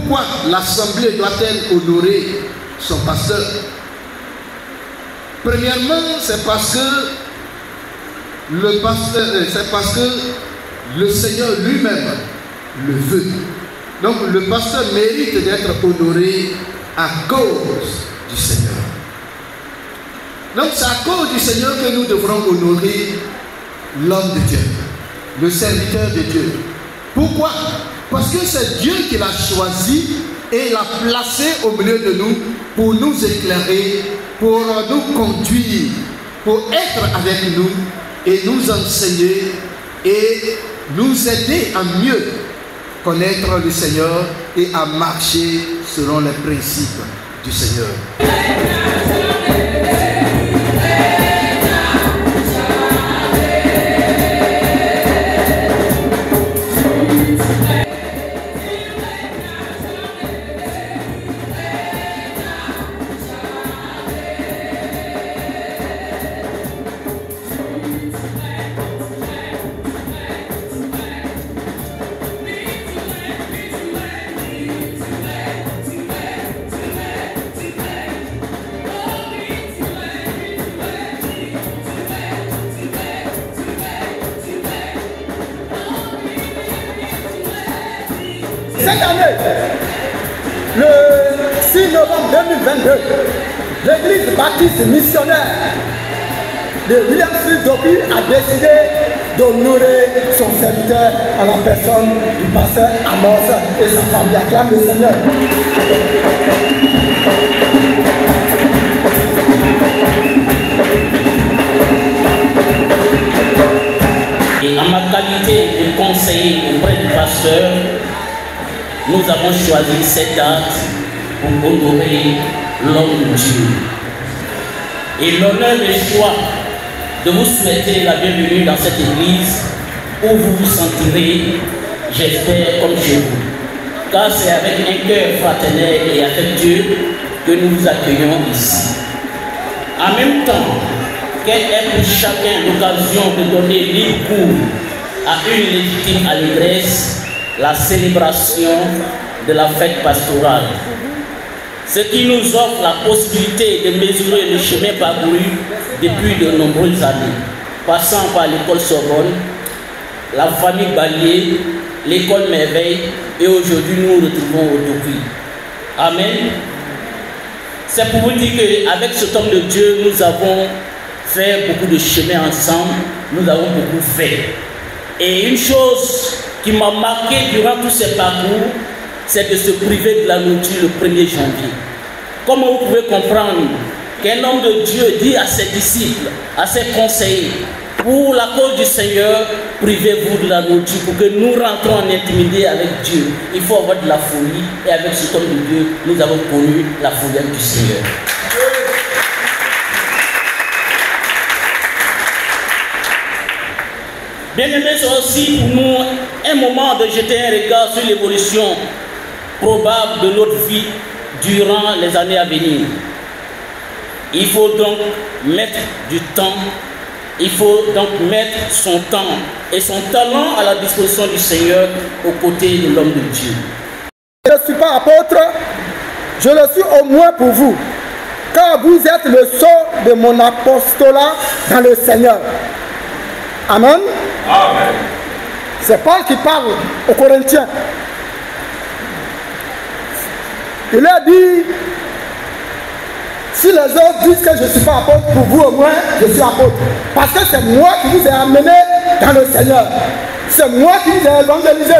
Pourquoi l'assemblée doit-elle honorer son pasteur? Premièrement, c'est parce que le Seigneur lui-même le veut. Donc le pasteur mérite d'être honoré à cause du Seigneur. Donc c'est à cause du Seigneur que nous devrons honorer l'homme de Dieu, le serviteur de Dieu. Pourquoi? Parce que c'est Dieu qui l'a choisi et l'a placé au milieu de nous pour nous éclairer, pour nous conduire, pour être avec nous et nous enseigner et nous aider à mieux connaître le Seigneur et à marcher selon les principes du Seigneur. Cette année, le 6 novembre 2022, l'église baptiste missionnaire de William Street Dopi a décidé d'honorer son serviteur en la personne du pasteur Amos et sa famille. Acclame le Seigneur. Et en ma qualité de conseiller auprès du pasteur, nous avons choisi cette date pour honorer l'homme de Dieu. Et l'honneur de choix de vous souhaiter la bienvenue dans cette église où vous vous sentirez, j'espère, comme chez vous. Car c'est avec un cœur fraternel et affectueux que nous vous accueillons ici. En même temps, quelle est pour chacun l'occasion de donner libre cours à une légitime allégresse, la célébration de la fête pastorale. Ce qui nous offre la possibilité de mesurer le chemin parcouru depuis de nombreuses années, passant par l'école Sorbonne, la famille Ballier, l'école Merveille, et aujourd'hui nous nous retrouvons au Dopi. Amen. C'est pour vous dire qu'avec cet homme de Dieu, nous avons fait beaucoup de chemin ensemble, nous avons beaucoup fait. Et une chose qui m'a marqué durant tous ces parcours, c'est de se priver de la nourriture le 1er janvier. Comment vous pouvez comprendre qu'un homme de Dieu dit à ses disciples, à ses conseillers, pour la cause du Seigneur, privez-vous de la nourriture pour que nous rentrons en intimité avec Dieu. Il faut avoir de la folie et avec cet homme de Dieu, nous avons connu la folie du Seigneur. Bien-aimés, c'est aussi pour nous un moment de jeter un regard sur l'évolution probable de notre vie durant les années à venir. Il faut donc mettre du temps, il faut donc mettre son temps et son talent à la disposition du Seigneur aux côtés de l'homme de Dieu. Je ne suis pas apôtre, je le suis au moins pour vous, car vous êtes le sceau de mon apostolat dans le Seigneur. Amen. Amen. C'est Paul qui parle aux Corinthiens. Il a dit, si les autres disent que je ne suis pas apôtre, pour vous au moins, je suis apôtre. Parce que c'est moi qui vous ai amené dans le Seigneur. C'est moi qui vous ai évangélisé.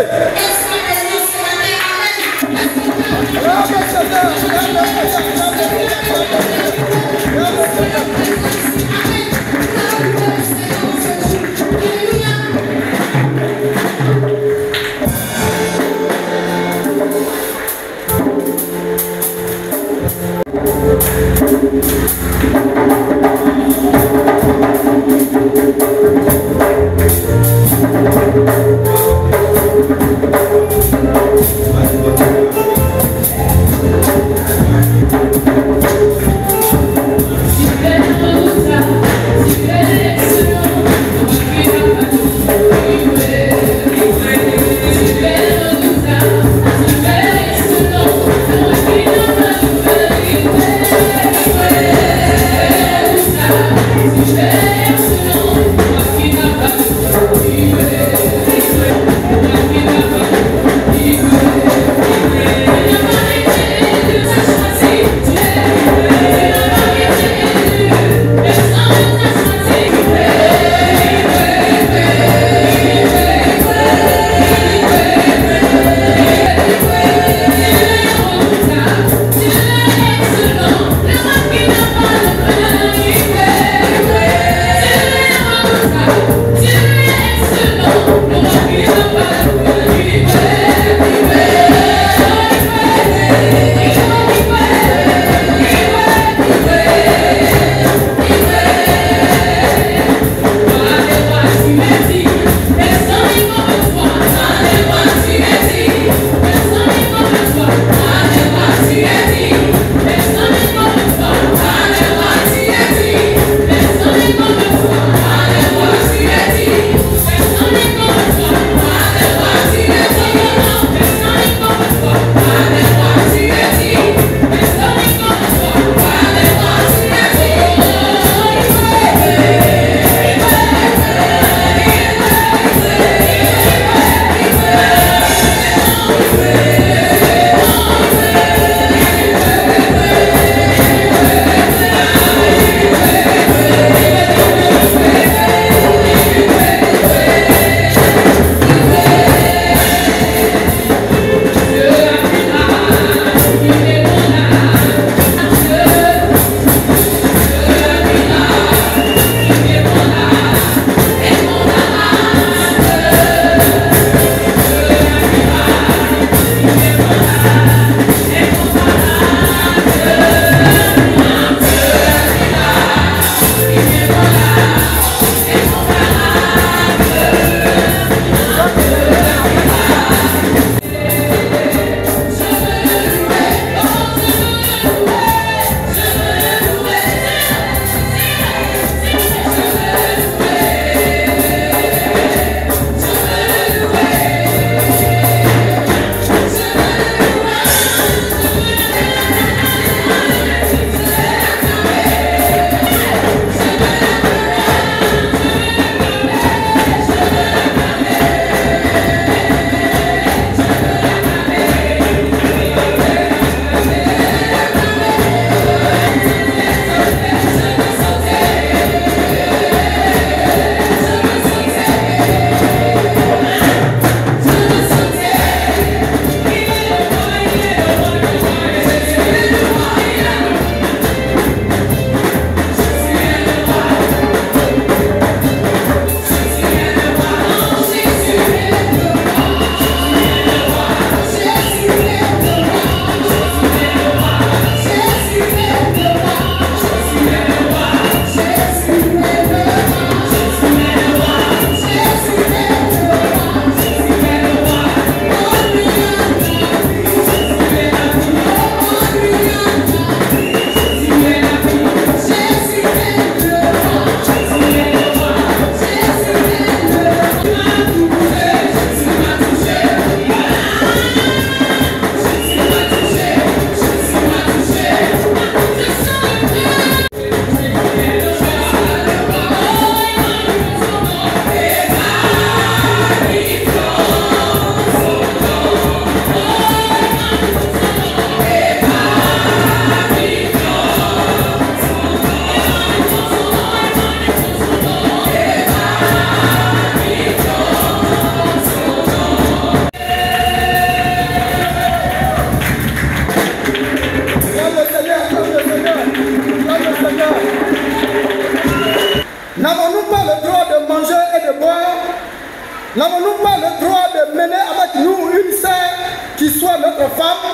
soit notre femme,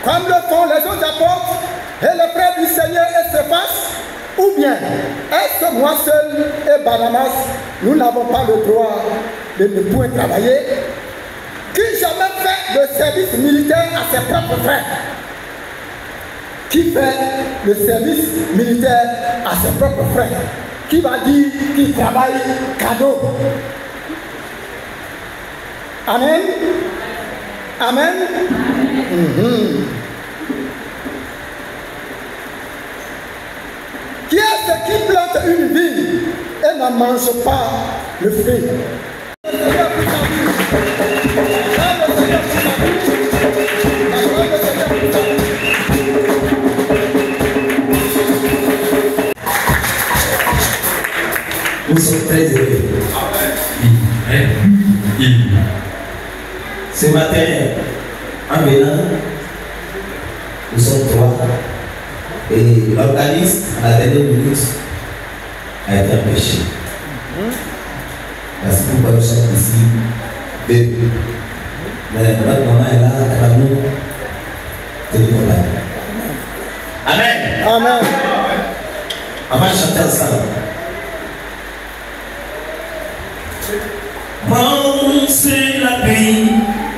comme le font les autres apôtres et les frères du Seigneur et Céphas, ou bien est-ce que moi seul et Barnabas, nous n'avons pas le droit de ne point travailler? Qui jamais fait le service militaire à ses propres frères? Qui fait le service militaire à ses propres frères? Qui va dire qu'il travaille cadeau? Amen. Amen. Qui est-ce qui plante une vigne et n'en mange pas le fruit? Nous sommes très heureux. Ce matin, en venant, nous sommes trois. Et l'organiste, à la dernière minute, a été empêché. Parce que nous sommes ici, deux. Mais notre maman est là, elle va nous tenir. Amen. Amen. On va chanter ensemble. Bon, c'est la vie,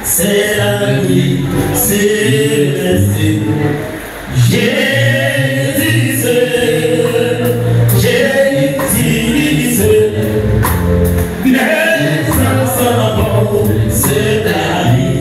c'est la vie, c'est l'esprit. Jésus, les enfants, c'est la vie,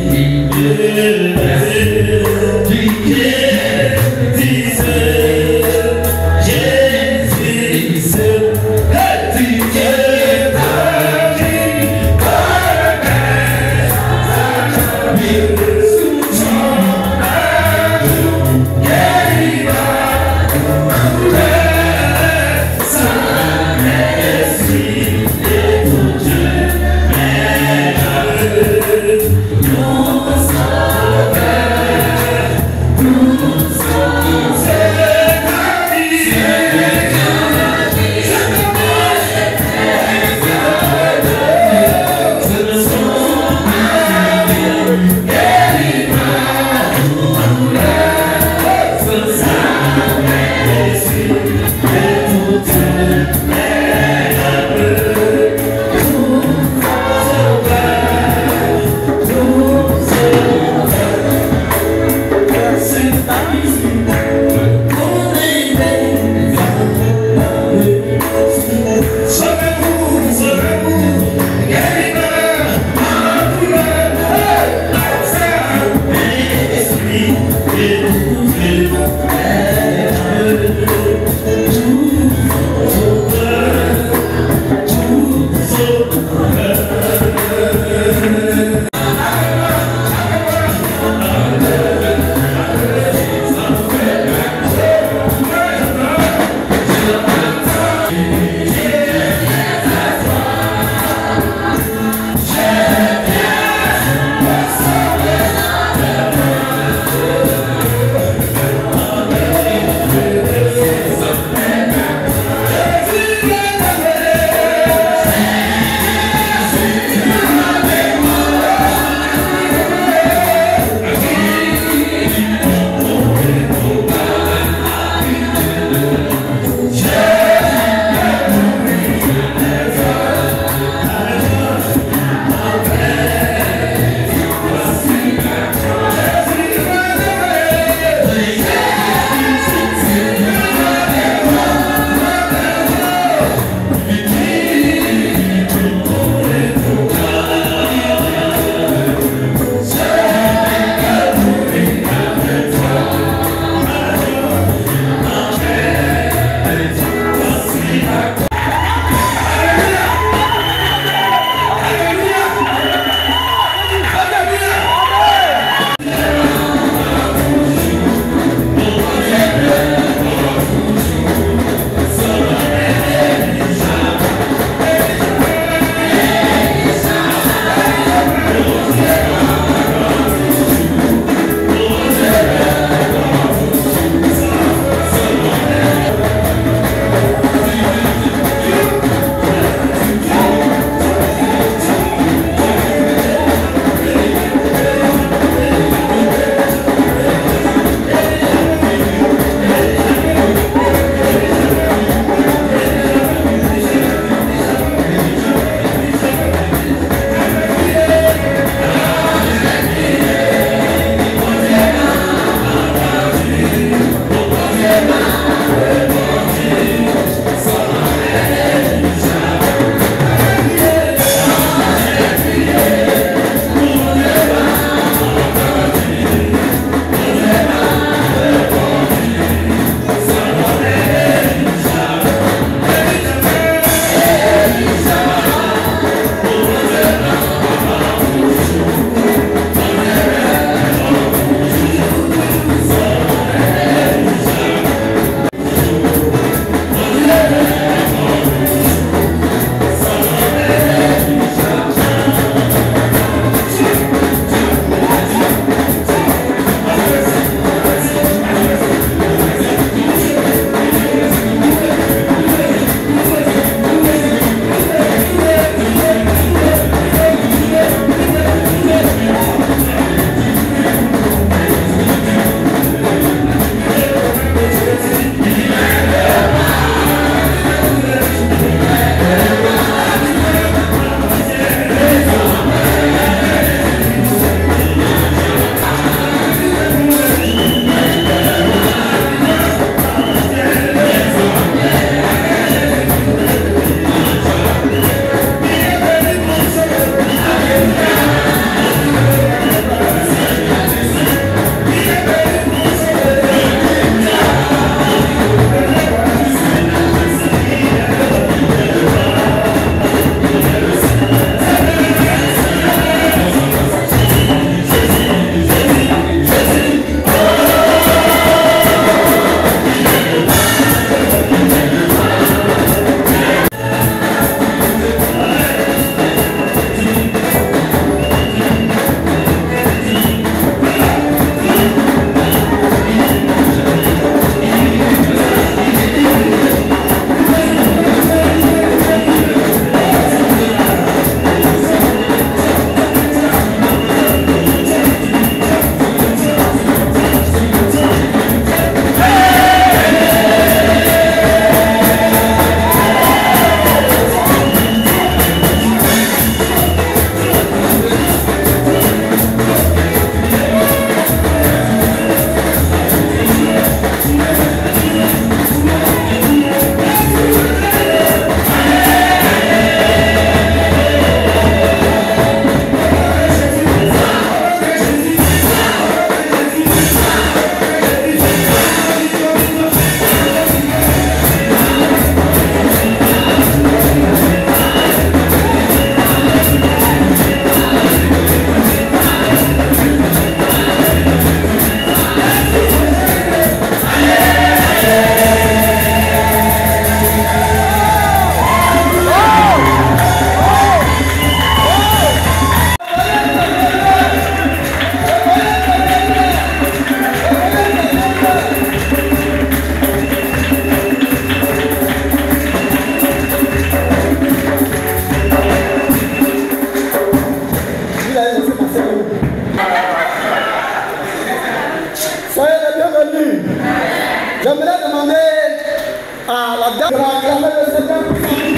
à la dame de acclamer le Seigneur pour sa vie.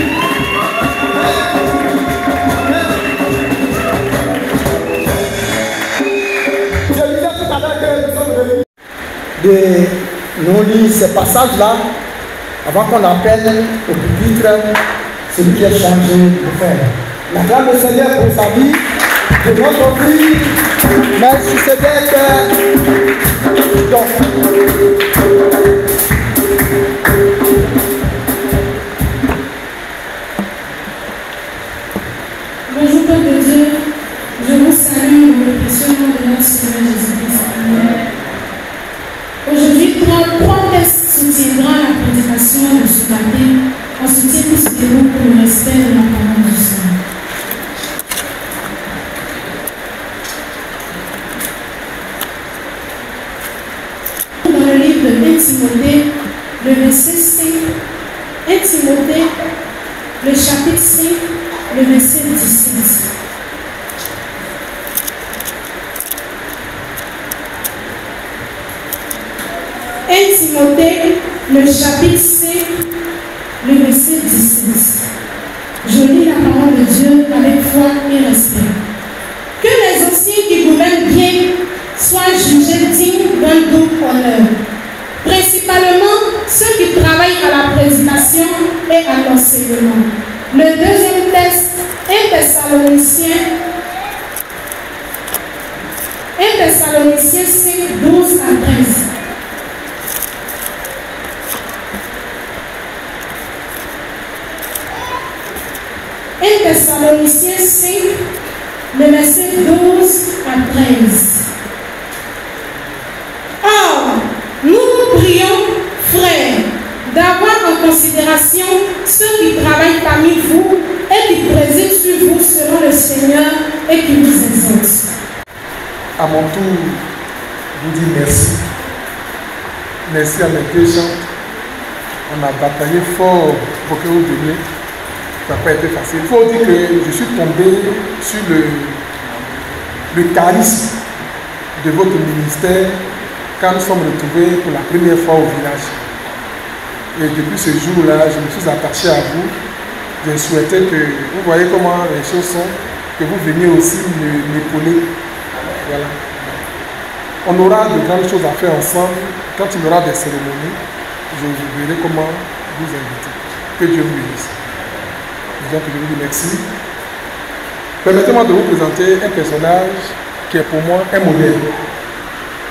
Je disais tout à l'heure que nous sommes venus de nous lire ces passages-là avant qu'on appelle au pupitre celui qui est chargé de faire. N'acclame le Seigneur pour sa vie, pour notre vie, mais si c'était que... Donc, bonjour peuple de Dieu, je vous salue dans le précieux nom de notre Seigneur Jésus-Christ. Aujourd'hui, trois textes soutiendront la prédication de ce matin en soutien de ce débat pour le respect de la parole du Seigneur. Dans le livre de 1 Timothée, le verset 5, 1 Timothée, le chapitre 5, le verset 17. Timothée, le chapitre 5, le verset 17. Je lis la parole de Dieu avec foi et respect. Que les anciens qui gouvernent bien soient jugés dignes d'un doux honneur. Principalement ceux qui travaillent à la prédication et à l'enseignement. Le deuxième texte est Thessaloniciens 5, 12 à 13. 1 Thessaloniciens 5, le verset 12 à 13. Or, nous vous prions, frères, d'avoir en considération ceux qui travaillent parmi vous et qui président sur vous selon le Seigneur et qui vous exhortent. À mon tour, vous dis merci. Merci à mes deux gens. On a bataillé fort pour que vous veniez. Ça n'a pas été facile. Il faut dire que je suis tombé sur le charisme de votre ministère quand nous sommes retrouvés pour la première fois au village. Et depuis ce jour-là, je me suis attaché à vous. Je souhaitais que vous voyez comment les choses sont, que vous veniez aussi m'épauler. Voilà. On aura de grandes choses à faire ensemble. Quand il y aura des cérémonies, je vous verrai comment vous inviter. Que Dieu vous bénisse. Donc je vous dis merci. Permettez-moi de vous présenter un personnage qui est pour moi un modèle.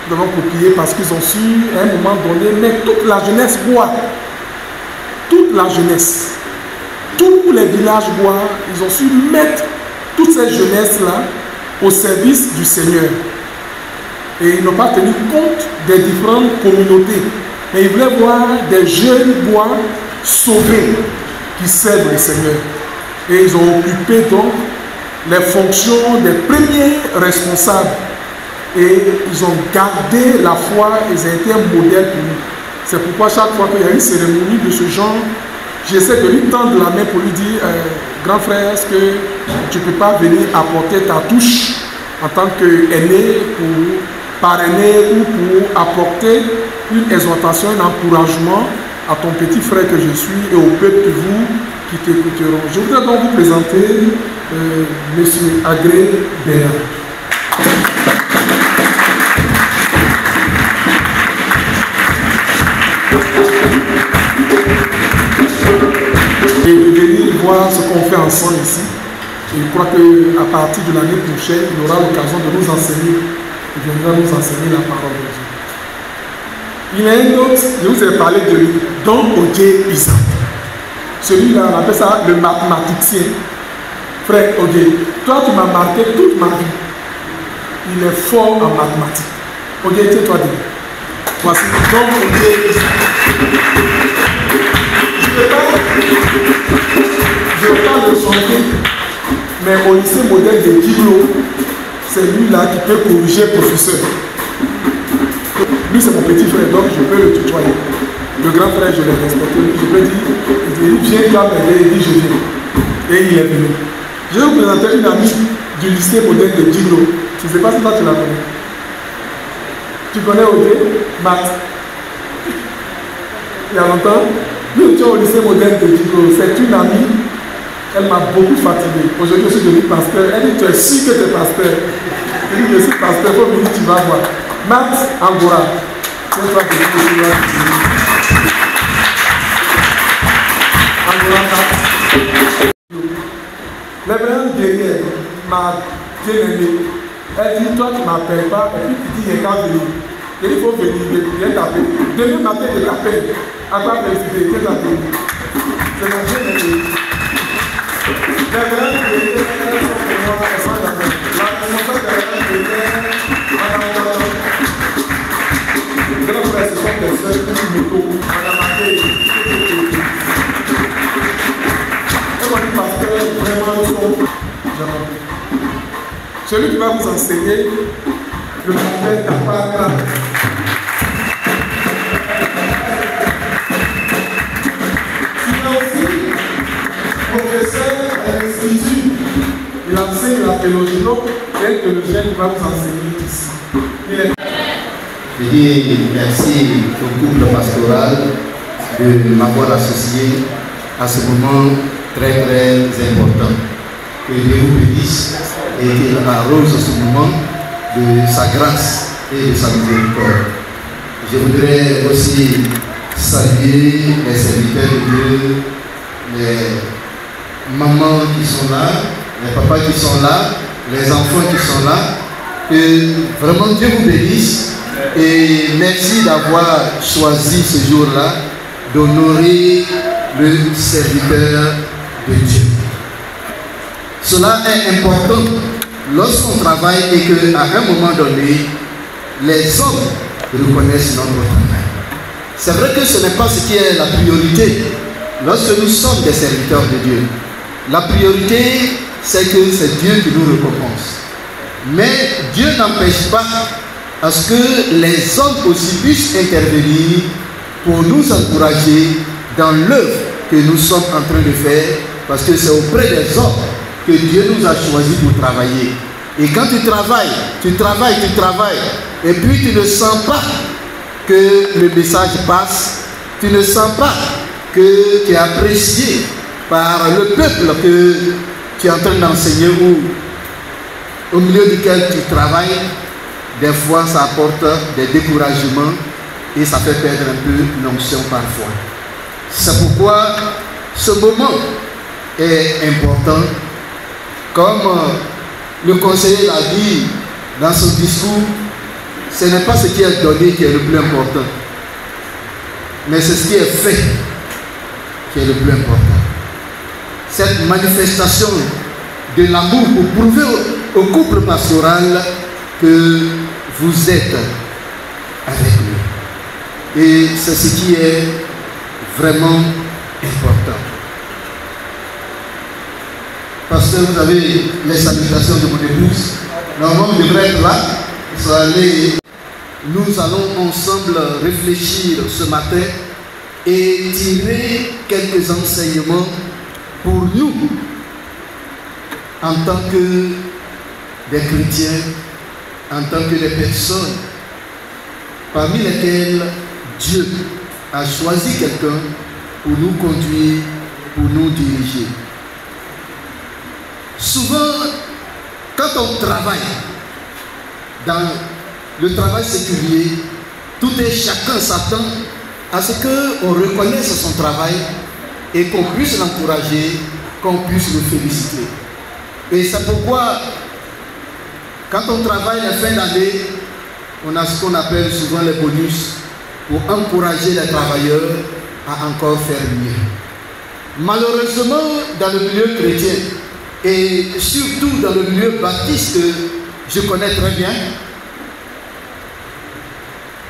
Nous allons copier parce qu'ils ont su à un moment donné, mais toute la jeunesse boit. Toute la jeunesse. Tous les villages boivent. Ils ont su mettre toute cette jeunesse-là au service du Seigneur. Et ils n'ont pas tenu compte des différentes communautés. Mais ils voulaient voir des jeunes bois sauvés qui servent le Seigneur. Et ils ont occupé donc les fonctions des premiers responsables. Et ils ont gardé la foi, ils ont été un modèle pour nous. C'est pourquoi chaque fois qu'il y a une cérémonie de ce genre, j'essaie de lui tendre la main pour lui dire grand frère, est-ce que tu ne peux pas venir apporter ta touche en tant qu'aîné pour parrainer ou pour apporter une exhortation, un encouragement à ton petit frère que je suis et au peuple de vous qui t'écouteront. Je voudrais donc vous présenter M. Agré Bénin. Et de venir voir ce qu'on fait ensemble ici. Et je crois qu'à partir de l'année prochaine, il aura l'occasion de nous enseigner. Il viendra nous enseigner la parole de Dieu. Il y a un autre, je vous ai parlé de lui, Don Odie Isa. Celui-là, on appelle ça le mathématicien. Frère Odie, toi tu m'as marqué toute ma vie. Il est fort en mathématiques. Odie, tiens-toi dit. Voici Don Odie Isa. Je ne vais pas le chanter, mais au lycée modèle de Diblo, c'est lui-là qui peut corriger le professeur. Lui, c'est mon petit frère, donc je peux le tutoyer. Le grand frère, je l'ai respecté. Je peux dire, il dit, viens là, il dit, je viens. Et il est venu. Je vais vous présenter une amie du lycée modèle de Diblo. Je ne sais pas si toi tu la connais. Tu connais Odé? Matt. Il y a longtemps? Nous étions au lycée moderne de Dico. C'est une amie. Elle m'a beaucoup fatigué. Aujourd'hui, je suis devenu pasteur. Elle dit, tu es sûr que tu es pasteur? Je dis, je suis pasteur. Il faut venir, tu vas voir. Max Angora. C'est toi qui es Angora. La grande guerrière m'a bien aimé. Elle dit, toi tu ne m'appelles pas. Et puis tu dis, il y a qu'à venir. Il faut venir, viens taper. Demain matin, je t'appelle. À quoi féliciter, viens taper. C'est mon bien aimé. La grande guerrière, elles sont pour moi, elles sont jamais. La responsable de la grande guerrière, madame, ce sont des sœurs qui me tournent. Madame Athé. Celui qui va vous enseigner le prophète Tapara. Il est aussi professeur à l'Institut. Il enseigne la théologie, tel que le jeune va vous enseigner ici. Je dis merci au couple pastoral de m'avoir associé à ce moment très très important. Que Dieu vous bénisse et qu'il arrose ce moment de sa grâce et de sa miséricorde. Je voudrais aussi saluer les serviteurs de Dieu, les mamans qui sont là, les papas qui sont là, les enfants qui sont là. Que vraiment Dieu vous bénisse et merci d'avoir choisi ce jour-là d'honorer le serviteur de Dieu. Cela est important lorsqu'on travaille et qu'à un moment donné, les hommes reconnaissent notre travail. C'est vrai que ce n'est pas ce qui est la priorité lorsque nous sommes des serviteurs de Dieu. La priorité, c'est que c'est Dieu qui nous récompense. Mais Dieu n'empêche pas à ce que les hommes aussi puissent intervenir pour nous encourager dans l'œuvre que nous sommes en train de faire, parce que c'est auprès des hommes que Dieu nous a choisis pour travailler. Et quand tu travailles, et puis tu ne sens pas que le message passe, tu ne sens pas que tu es apprécié par le peuple que tu es en train d'enseigner ou au milieu duquel tu travailles, des fois ça apporte des découragements et ça fait perdre un peu l'onction parfois. C'est pourquoi ce moment est important. Comme le conseiller l'a dit dans son discours, ce n'est pas ce qui est donné qui est le plus important, mais c'est ce qui est fait qui est le plus important. Cette manifestation de l'amour pour prouver au couple pastoral que vous êtes avec nous. Et c'est ce qui est vraiment important. Pasteur, vous avez les salutations de mon épouse. Normalement, on devrait être là. Nous allons ensemble réfléchir ce matin et tirer quelques enseignements pour nous en tant que des chrétiens, en tant que des personnes parmi lesquelles Dieu a choisi quelqu'un pour nous conduire, pour nous diriger. Souvent, quand on travaille dans le travail séculier, tout et chacun s'attend à ce qu'on reconnaisse son travail et qu'on puisse l'encourager, qu'on puisse le féliciter. Et c'est pourquoi, quand on travaille la fin d'année, on a ce qu'on appelle souvent les bonus pour encourager les travailleurs à encore faire mieux. Malheureusement, dans le milieu chrétien, et surtout dans le milieu baptiste que je connais très bien,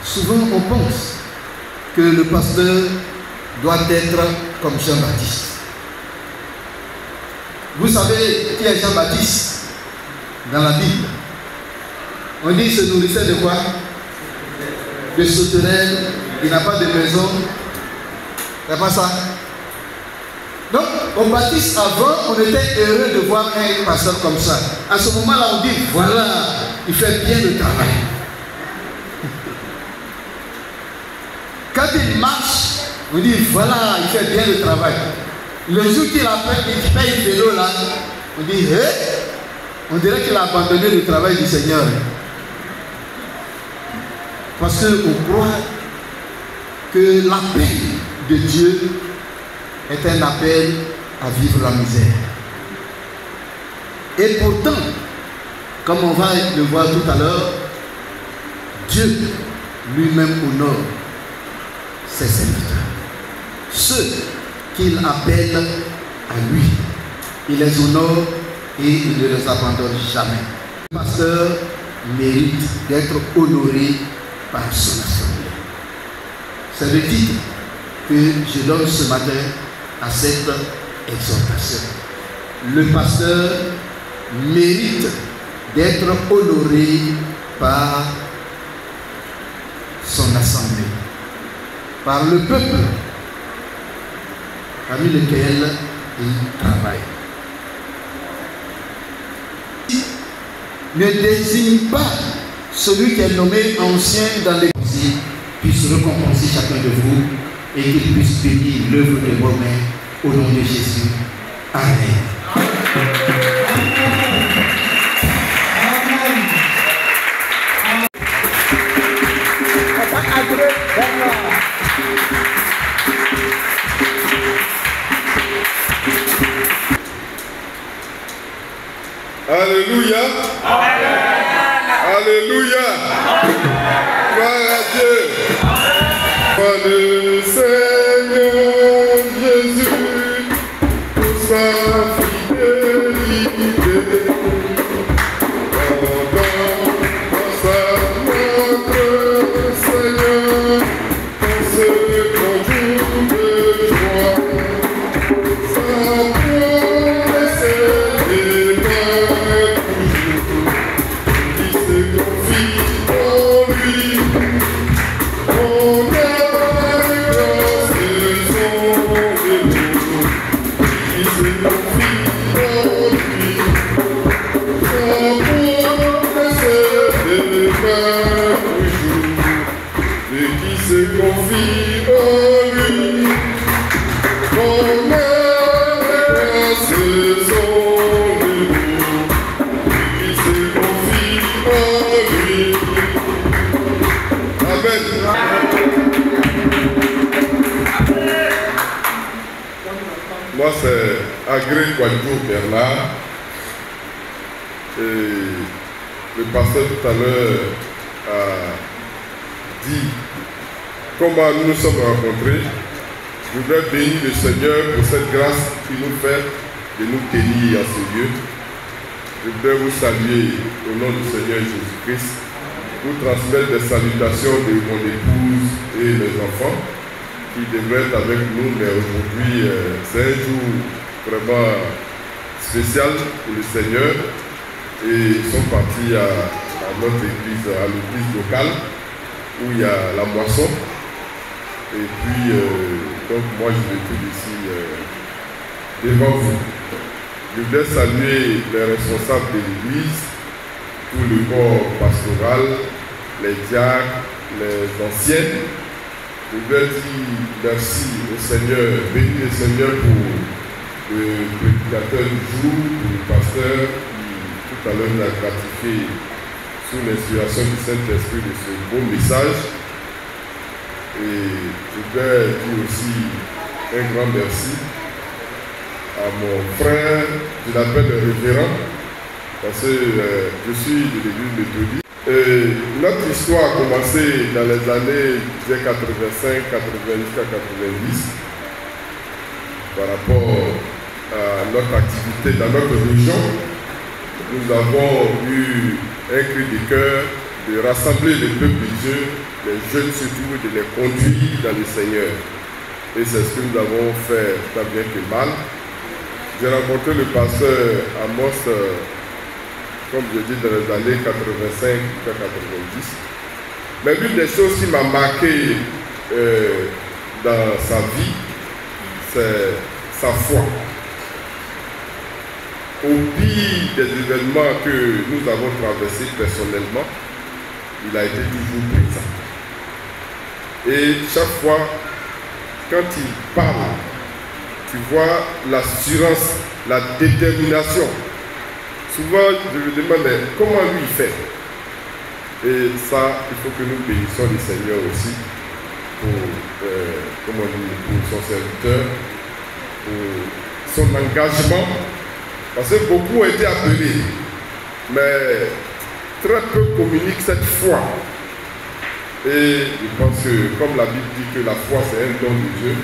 souvent on pense que le pasteur doit être comme Jean-Baptiste. Vous savez qui est Jean-Baptiste dans la Bible? On dit qu'il se nourrissait de quoi? De sauterelles, il n'a pas de maison. C'est pas ça? Donc, au baptiste avant, on était heureux de voir un pasteur comme ça. À ce moment-là, on dit, voilà, il fait bien le travail. Quand il marche On dit, voilà, il fait bien le travail. Le jour qu'il appelle, il paye le vélo là, on dit, hé, on dirait qu'il a abandonné le travail du Seigneur. Parce qu'on croit que l'appel de Dieu est un appel à vivre la misère. Et pourtant, comme on va le voir tout à l'heure, Dieu lui-même honore ses serviteurs. Ceux qu'il appelle à lui, il les honore et il ne les abandonne jamais. Le pasteur mérite d'être honoré par son assemblée. C'est le titre que je donne ce matin à cette exhortation. Le pasteur mérite d'être honoré par son assemblée, par le peuple parmi lequel il travaille. Ne désigne pas celui qui est nommé ancien dans l'Église puisse récompenser chacun de vous et qu'il puisse bénir l'œuvre de vos mains au nom de Jésus. Amen. Alléluia. Alléluia. Gloire à Dieu. Par le Seigneur Jésus pour sa fidélité. Dans notre Seigneur, dans ce grand jour de joie. Sa promesse est Moi, c'est Agré Kouadjo Bernard. Et le pasteur tout à l'heure a dit comment nous nous sommes rencontrés. Je voudrais bénir le Seigneur pour cette grâce qu'il nous fait de nous tenir à ce lieu. Je voudrais vous saluer au nom du Seigneur Jésus-Christ, vous transmettre des salutations de mon épouse et mes enfants qui devraient être avec nous, mais aujourd'hui c'est un jour vraiment spécial pour le Seigneur et ils sont partis à notre église, à l'église locale où il y a la moisson et puis donc moi je me trouve ici devant vous. Je voudrais saluer les responsables de l'église, tout le corps pastoral, les diacres, les anciens. Je voudrais dire merci au Seigneur, bénir le Seigneur pour le prédicateur du jour, pour le pasteur qui tout à l'heure nous a gratifié sous l'inspiration du Saint-Esprit de ce beau message. Et je voudrais dire aussi un grand merci à mon frère, je l'appelle le révérend, parce que je suis de l'église méthodiste. Notre histoire a commencé dans les années 85, 80 jusqu'à 90 par rapport à notre activité dans notre région. Nous avons eu un cri de cœur de rassembler le peuple de Dieu, les jeunes surtout, de les conduire dans le Seigneur. Et c'est ce que nous avons fait tant bien que mal. J'ai rencontré le pasteur Amos, comme je dis, dans les années 85 jusqu'à 90. Mais l'une des choses qui m'a marqué dans sa vie, c'est sa foi. Au pire des événements que nous avons traversés personnellement, il a été toujours présent. Et chaque fois, quand il parle, tu vois l'assurance, la détermination. Souvent, je me demande comment lui il fait. Et ça, il faut que nous bénissons le Seigneur aussi pour son serviteur, pour son engagement. Parce que beaucoup ont été appelés, mais très peu communiquent cette foi. Et je pense que, comme la Bible dit que la foi c'est un don de Dieu,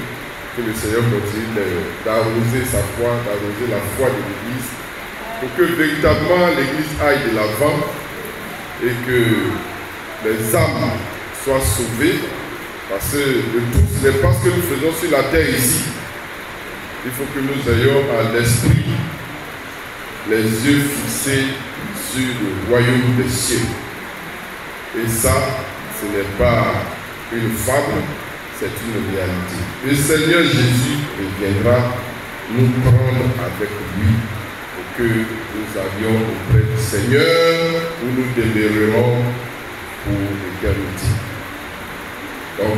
que le Seigneur continue d'arroser sa foi, d'arroser la foi de l'Église, pour que véritablement l'Église aille de l'avant et que les âmes soient sauvées. Parce que de tout ce n'est pas ce que nous faisons sur la terre ici. Il faut que nous ayons à l'esprit les yeux fixés sur le royaume des cieux. Et ça, ce n'est pas une fable, c'est une réalité. Le Seigneur Jésus reviendra nous prendre avec lui pour que nous allions auprès du Seigneur où nous demeurerons pour l'éternité.